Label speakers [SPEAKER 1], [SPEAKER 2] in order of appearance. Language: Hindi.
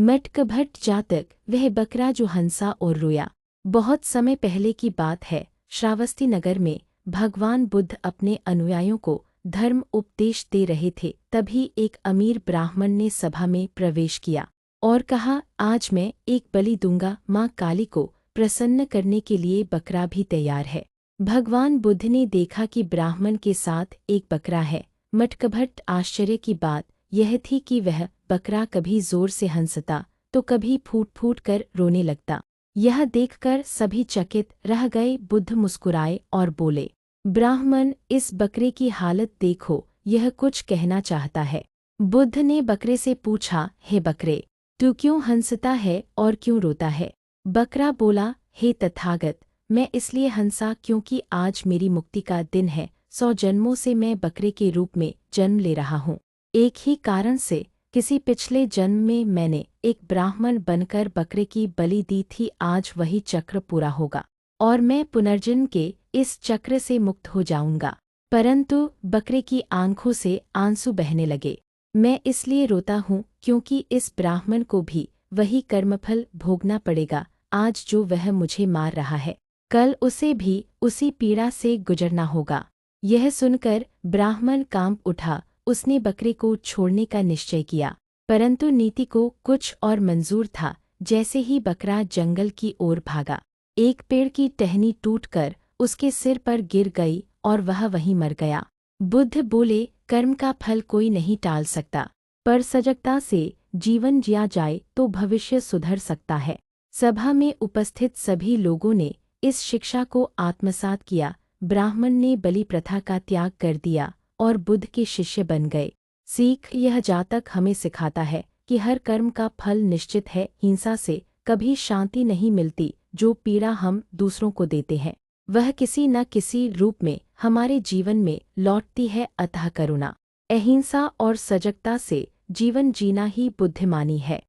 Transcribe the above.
[SPEAKER 1] मटकभट्ट जातक वह बकरा जो हंसा और रोया। बहुत समय पहले की बात है। श्रावस्ती नगर में भगवान बुद्ध अपने अनुयायियों को धर्म उपदेश दे रहे थे। तभी एक अमीर ब्राह्मण ने सभा में प्रवेश किया और कहा, आज मैं एक बलि दूंगा। माँ काली को प्रसन्न करने के लिए बकरा भी तैयार है। भगवान बुद्ध ने देखा कि ब्राह्मण के साथ एक बकरा है। मटकभट्ट आश्चर्य की बात यह थी कि वह बकरा कभी जोर से हंसता तो कभी फूट फूट कर रोने लगता। यह देखकर सभी चकित रह गए। बुद्ध मुस्कुराए और बोले, ब्राह्मण, इस बकरे की हालत देखो, यह कुछ कहना चाहता है। बुद्ध ने बकरे से पूछा, हे बकरे, तू क्यों हंसता है और क्यों रोता है? बकरा बोला, हे तथागत, मैं इसलिए हंसा क्योंकि आज मेरी मुक्ति का दिन है। 100 जन्मों से मैं बकरे के रूप में जन्म ले रहा हूँ। एक ही कारण से किसी पिछले जन्म में मैंने एक ब्राह्मण बनकर बकरे की बलि दी थी। आज वही चक्र पूरा होगा और मैं पुनर्जन्म के इस चक्र से मुक्त हो जाऊंगा। परंतु बकरे की आंखों से आंसू बहने लगे। मैं इसलिए रोता हूँ क्योंकि इस ब्राह्मण को भी वही कर्मफल भोगना पड़ेगा। आज जो वह मुझे मार रहा है, कल उसे भी उसी पीड़ा से गुजरना होगा। यह सुनकर ब्राह्मण कांप उठा। उसने बकरे को छोड़ने का निश्चय किया, परंतु नीति को कुछ और मंजूर था। जैसे ही बकरा जंगल की ओर भागा, एक पेड़ की टहनी टूटकर उसके सिर पर गिर गई और वह वहीं मर गया। बुद्ध बोले, कर्म का फल कोई नहीं टाल सकता, पर सजगता से जीवन जिया जाए तो भविष्य सुधर सकता है। सभा में उपस्थित सभी लोगों ने इस शिक्षा को आत्मसात किया। ब्राह्मण ने बलि प्रथा का त्याग कर दिया और बुद्ध के शिष्य बन गए। सीख यह जातक हमें सिखाता है कि हर कर्म का फल निश्चित है। हिंसा से कभी शांति नहीं मिलती। जो पीड़ा हम दूसरों को देते हैं वह किसी न किसी रूप में हमारे जीवन में लौटती है। अतः करुणा, अहिंसा और सजगता से जीवन जीना ही बुद्धिमानी है।